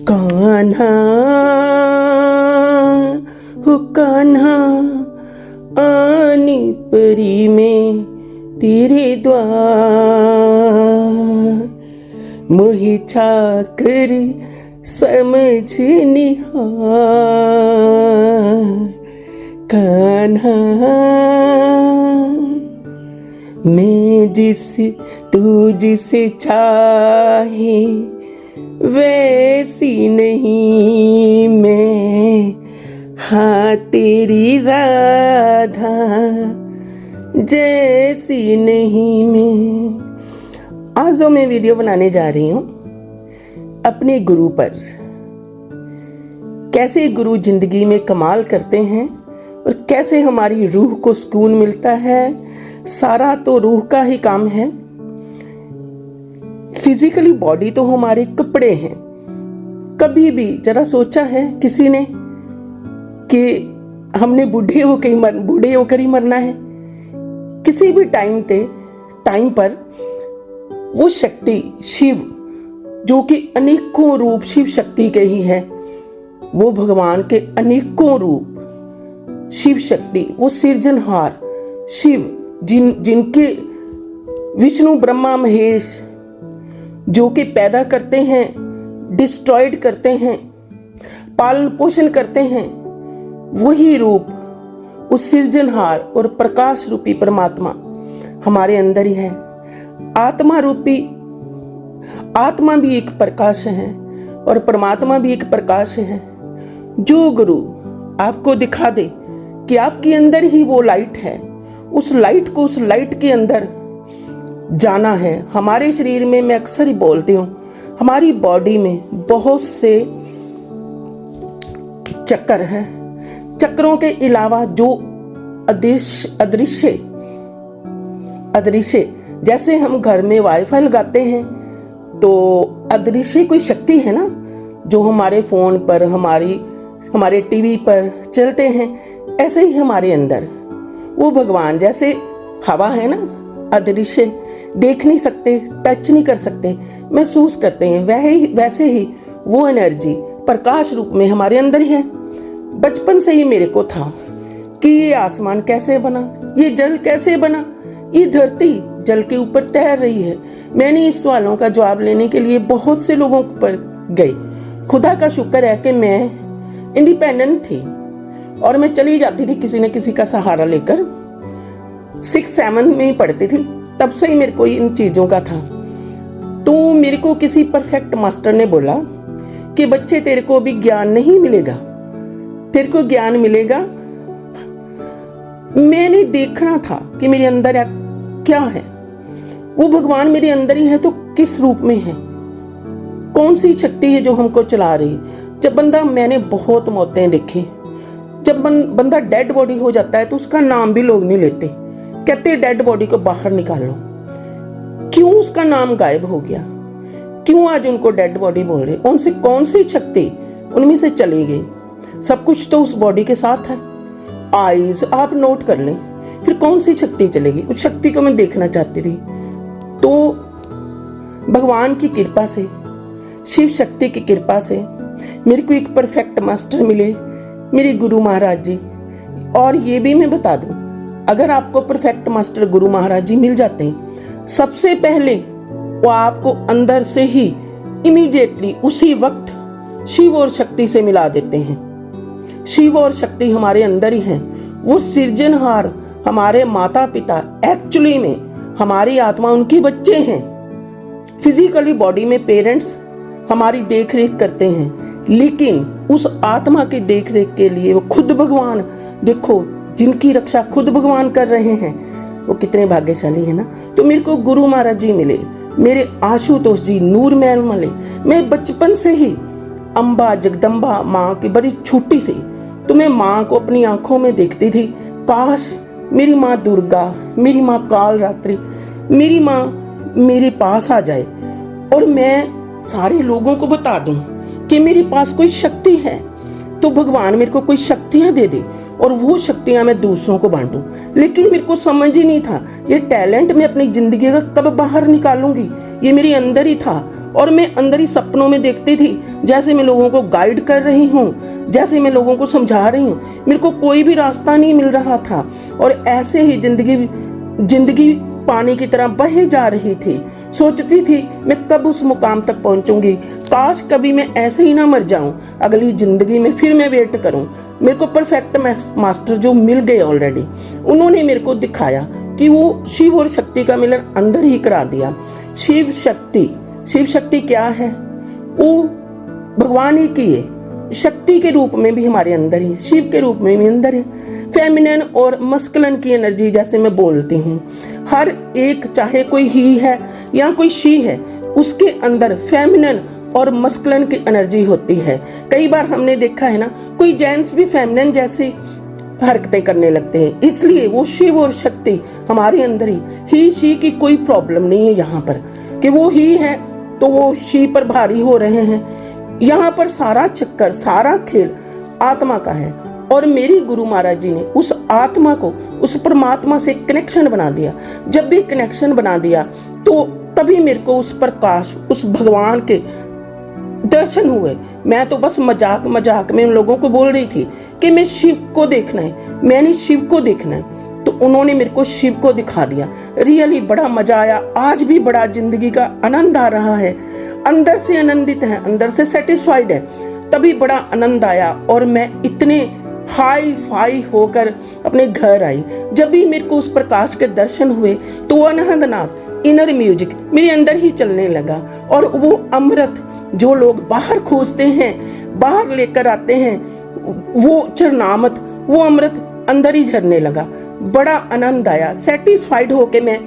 कान्हा हो कान्हा, आनी परी में तेरे द्वार, मोहि चाकर समझ निहार। कान्हा मैं तू जिसे चाहे वैसी नहीं मैं, हाँ तेरी राधा जैसी नहीं मैं। आज जो मैं वीडियो बनाने जा रही हूँ अपने गुरु पर, कैसे गुरु जिंदगी में कमाल करते हैं और कैसे हमारी रूह को सुकून मिलता है। सारा तो रूह का ही काम है। फिजिकली बॉडी तो हमारे कपड़े हैं। कभी भी जरा सोचा है किसी ने कि हमने बूढ़े होकर ही मरना है? किसी भी टाइम पर वो शक्ति शिव, जो कि अनेकों रूप शिव शक्ति के ही है, वो भगवान के अनेकों रूप शिव शक्ति, वो सृजनहार शिव, जिनके विष्णु ब्रह्मा महेश जो कि पैदा करते हैं, डिस्ट्रॉयड करते हैं, पालन पोषण करते हैं, वही रूप उस सृजनहार और प्रकाश रूपी परमात्मा हमारे अंदर ही है। आत्मा भी एक प्रकाश है और परमात्मा भी एक प्रकाश है। जो गुरु आपको दिखा दे कि आपके अंदर ही वो लाइट है, उस लाइट के अंदर जाना है। हमारे शरीर में, मैं अक्सर ही बोलती हूँ, हमारी बॉडी में बहुत से चक्कर हैं। चक्रों के अलावा जो अदृश्य, जैसे हम घर में वाईफाई लगाते हैं तो अदृश्य कोई शक्ति है ना, जो हमारे फोन पर, हमारे टीवी पर चलते हैं। ऐसे ही हमारे अंदर वो भगवान जैसे हवा है ना, अदृश्य, देख नहीं सकते, टच नहीं कर सकते, महसूस करते हैं, वैसे ही वो एनर्जी प्रकाश रूप में हमारे अंदर ही है। बचपन से ही मेरे को था कि ये आसमान कैसे बना, ये जल कैसे बना, ये धरती जल के ऊपर तैर रही है। मैंने इस सवालों का जवाब लेने के लिए बहुत से लोगों पर गई। खुदा का शुक्र है कि मैं इंडिपेंडेंट थी और मैं चली जाती थी किसी न किसी का सहारा लेकर। 6-7 में ही पढ़ती थी, तब से ही मेरे को इन चीज़ों का था। तो मेरे को किसी परफेक्ट मास्टर ने बोला कि बच्चे तेरे को अभी ज्ञान नहीं मिलेगा, तेरे को ज्ञान मिलेगा। मैंने देखना था कि मेरे अंदर क्या है, वो भगवान मेरे अंदर ही है तो किस रूप में है, कौन सी शक्ति है जो हमको चला रही है। मैंने बहुत मौतें देखी। जब बंदा डेड बॉडी हो जाता है तो उसका नाम भी लोग नहीं लेते, कहते डेड बॉडी को बाहर निकालो। क्यों उसका नाम गायब हो गया? क्यों आज उनको डेड बॉडी बोल रहे? उनसे कौन सी शक्ति उनमें से चली गई? सब कुछ तो उस बॉडी के साथ है। आईज आप नोट कर लें, फिर कौन सी शक्ति चलेगी? उस शक्ति को मैं देखना चाहती थी। तो भगवान की कृपा से, शिव शक्ति की कृपा से मेरे को एक परफेक्ट मास्टर मिले, मेरे गुरु महाराज जी। और ये भी मैं बता दूं, अगर आपको परफेक्ट मास्टर गुरु महाराज जी मिल जाते हैं, सबसे पहले वो आपको अंदर से ही इमीडिएटली उसी वक्त शिव और शक्ति से मिला देते हैं। शिव और शक्ति हमारे अंदर ही हैं। वो सृजनहार हमारे माता पिता, एक्चुअली में हमारी आत्मा उनके बच्चे हैं। फिजिकली बॉडी में पेरेंट्स हमारी देख रेख करते हैं, लेकिन उस आत्मा की देख रेख के लिए वो खुद भगवान, देखो जिनकी रक्षा खुद भगवान कर रहे हैं, वो कितने भाग्यशाली है ना। तो मेरे को गुरु महाराज जी मिले, मेरे आशुतोष जी, नूर महल मिले। मैं बचपन से ही अम्बा जगदम्बा माँ की बड़ी छोटी सी, तो मैं माँ को अपनी आंखों में देखती थी। काश मेरी माँ दुर्गा, मेरी माँ काल रात्रि, मेरी माँ मेरे पास आ जाए और मैं सारे लोगों को बता दूं कि मेरे पास कोई शक्ति है, तो भगवान मेरे को कोई शक्तियां दे दे और वो शक्तियां मैं दूसरों को बांटूं। लेकिन मेरे को समझ ही नहीं था ये टैलेंट मैं अपनी जिंदगी का कब बाहर निकालूंगी, ये मेरे अंदर ही था। और मैं अंदर ही सपनों में देखती थी जैसे मैं लोगों को गाइड कर रही हूँ, जैसे मैं लोगों को समझा रही हूँ। मेरे को कोई भी रास्ता नहीं मिल रहा था और ऐसे ही जिंदगी पानी की तरह बहे जा रही थी। सोचती थी मैं कब उस मुकाम तक पहुंचूंगी, काश कभी मैं ऐसे ही ना मर जाऊं, अगली जिंदगी में फिर मैं वेट करूं। मेरे को परफेक्ट मास्टर जो मिल गए ऑलरेडी, उन्होंने मेरे को दिखाया कि वो शिव और शक्ति का मिलन अंदर ही करा दिया। शिव शक्ति क्या है? वो भगवान ही की है, शक्ति के रूप में भी हमारे अंदर है, शिव के रूप में भी अंदर है। फेमिनिन और मस्कुलिन की एनर्जी जैसे मैं बोलती हूँ, हर एक चाहे कोई ही है या कोई शी है, उसके अंदर फेमिनिन और मस्कुलिन की एनर्जी होती है। कई बार हमने देखा है ना, कोई जेंट्स भी फेमिनिन जैसी हरकतें करने लगते हैं, इसलिए वो शिव और शक्ति हमारे अंदर ही शी की कोई प्रॉब्लम नहीं है यहाँ पर कि वो ही है तो वो शी पर भारी हो रहे हैं। यहाँ पर सारा चक्कर, सारा खेल आत्मा का है और मेरी गुरु महाराज जी ने उस आत्मा को उस परमात्मा से कनेक्शन बना दिया। जब भी कनेक्शन बना दिया तो तभी मेरे को उस प्रकाश, उस भगवान के दर्शन हुए। मैं तो बस मजाक में उन लोगों को बोल रही थी कि मैं शिव को देखना है, मैंने शिव को देखना है, तो उन्होंने मेरे को शिव को दिखा दिया। रियली बड़ा मजा आया, आज भी बड़ा जिंदगी का आनंद आ रहा है, अंदर से आनंदित है, अंदर से सेटिस्फाइड है, तभी बड़ा आनंद आया और मैं इतने हाई फाई होकर अपने घर आई। जब भी मेरे को उस प्रकाश के दर्शन हुए तो वो अनहदनाथ इनर म्यूजिक मेरे अंदर ही चलने लगा और वो अमृत जो लोग बाहर खोजते हैं, बाहर लेकर आते हैं, वो चरनामत, वो अमृत अंदर ही झरने लगा। बड़ा आनंद आया, सेटिस्फाइड होके मैं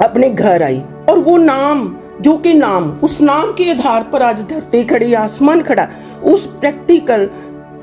अपने घर आई और वो नाम जो कि नाम, उस नाम के आधार पर आज धरती खड़ी, आसमान खड़ा, उस प्रैक्टिकल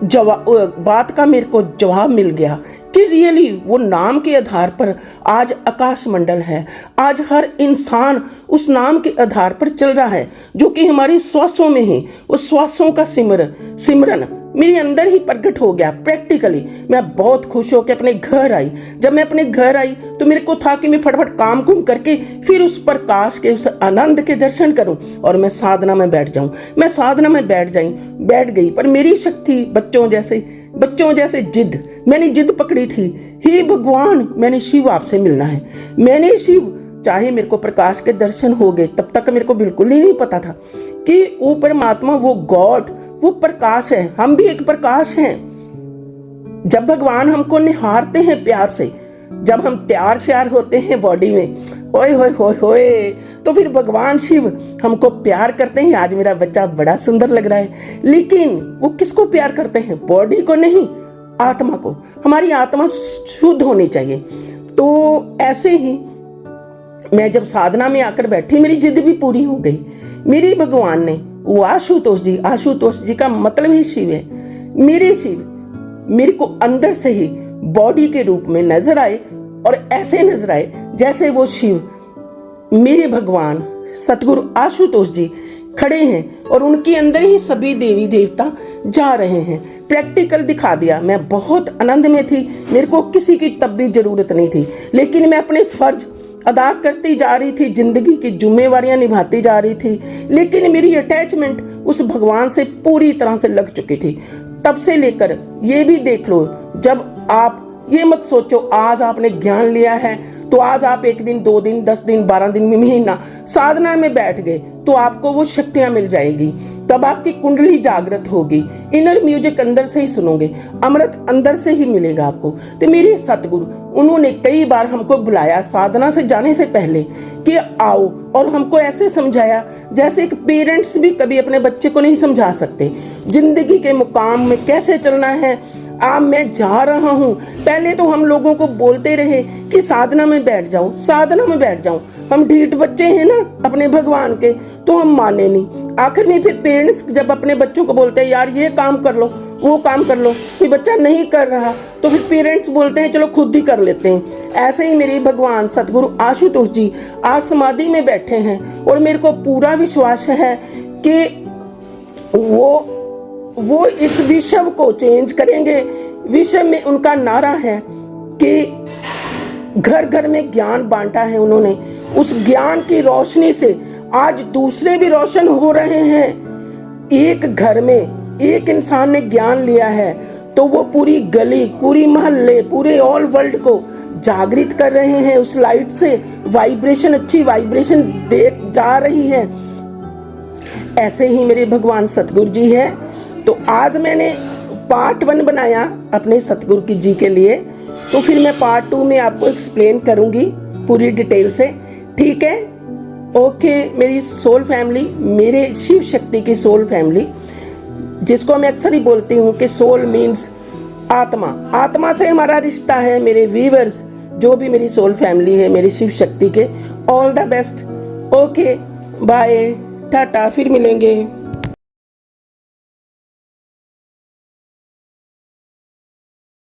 बात का मेरे को जवाब मिल गया कि रियली वो नाम के आधार पर आज आकाश मंडल है। आज हर इंसान उस नाम के आधार पर चल रहा है जो कि हमारी श्वासों में है। उस श्वासों का सिमरन मेरे अंदर ही प्रकट हो गया प्रैक्टिकली। मैं बहुत खुश होकर अपने घर आई। जब मैं अपने घर आई तो मेरे को था कि मैं फटाफट काम करके फिर उस प्रकाश के, उस आनंद के दर्शन करूं और मैं साधना में बैठ जाऊं। मैं साधना में बैठ गई, पर मेरी शक्ति बच्चों जैसे जिद, मैंने जिद पकड़ी थी, हे भगवान मैंने शिव आपसे मिलना है, मैंने शिव, चाहे मेरे को प्रकाश के दर्शन हो गए, तब तक मेरे को बिल्कुल ही नहीं पता था कि वो परमात्मा, वो गॉड, वो प्रकाश है, हम भी एक प्रकाश हैं। जब भगवान हमको निहारते हैं प्यार से, जब हम तैयार श्यार होते हैं बॉडी में, ओए होए होए होए, तो फिर भगवान शिव हमको प्यार करते हैं। आज मेरा बच्चा बड़ा सुंदर लग रहा है, लेकिन वो किसको प्यार करते हैं? बॉडी को नहीं, आत्मा को। हमारी आत्मा शुद्ध होनी चाहिए। तो ऐसे ही मैं जब साधना में आकर बैठी, मेरी जिद भी पूरी हो गई। मेरी भगवान ने वो आशुतोष जी का मतलब ही शिव है। मेरे शिव मेरे को अंदर से ही बॉडी के रूप में नजर आए और ऐसे नजर आए जैसे वो शिव मेरे भगवान सतगुरु आशुतोष जी खड़े हैं और उनके अंदर ही सभी देवी देवता जा रहे हैं। प्रैक्टिकल दिखा दिया। मैं बहुत आनंद में थी, मेरे को किसी की तब भी जरूरत नहीं थी, लेकिन मैं अपने फर्ज अदा करती जा रही थी, जिंदगी की जिम्मेवारियां निभाती जा रही थी, लेकिन मेरी अटैचमेंट उस भगवान से पूरी तरह से लग चुकी थी। तब से लेकर ये भी देख लो, जब आप ये मत सोचो आज आपने ज्ञान लिया है तो आज आप 1 दिन 2 दिन 10 दिन 12 दिन महीना साधना में बैठ गए तो आपको वो शक्तियां मिल जाएगी, तब आपकी कुंडली जागृत होगी, इनर म्यूजिक अंदर से ही सुनोगे, अमृत अंदर से ही मिलेगा आपको। तो मेरे सतगुरु उन्होंने कई बार हमको बुलाया साधना से जाने से पहले कि आओ, और हमको ऐसे समझाया जैसे एक पेरेंट्स भी कभी अपने बच्चे को नहीं समझा सकते जिंदगी के मुकाम में कैसे चलना है। अब मैं जा रहा हूँ, पहले तो हम लोगों को बोलते रहे कि साधना में बैठ जाओ, साधना में बैठ जाओ। हम ढीठ बच्चे हैं ना अपने भगवान के, तो हम माने नहीं। आखिर में फिर पेरेंट्स जब अपने बच्चों को बोलते हैं यार ये काम कर लो, वो काम कर लो, कोई बच्चा नहीं कर रहा तो फिर पेरेंट्स बोलते हैं चलो खुद ही कर लेते हैं। ऐसे ही मेरे भगवान सतगुरु आशुतोष जी आज समाधि में बैठे हैं और मेरे को पूरा विश्वास है कि वो इस विश्व को चेंज करेंगे। विश्व में उनका नारा है कि घर घर में ज्ञान बांटा है उन्होंने, उस ज्ञान की रोशनी से आज दूसरे भी रोशन हो रहे हैं। एक घर में एक इंसान ने ज्ञान लिया है तो वो पूरी गली, पूरी मोहल्ले, पूरे ऑल वर्ल्ड को जागृत कर रहे हैं। उस लाइट से वाइब्रेशन, अच्छी वाइब्रेशन दे जा रही है। ऐसे ही मेरे भगवान सतगुरु जी है। तो आज मैंने पार्ट 1 बनाया अपने सतगुरु की जी के लिए, तो फिर मैं पार्ट 2 में आपको एक्सप्लेन करूंगी पूरी डिटेल से, ठीक है? ओके मेरी सोल फैमिली, मेरे शिव शक्ति की सोल फैमिली, जिसको मैं अक्सर ही बोलती हूँ कि सोल मीन्स आत्मा, आत्मा से हमारा रिश्ता है। मेरे व्यूअर्स, जो भी मेरी सोल फैमिली है, मेरी शिव शक्ति के, all the best. Okay bye, tata, फिर मिलेंगे।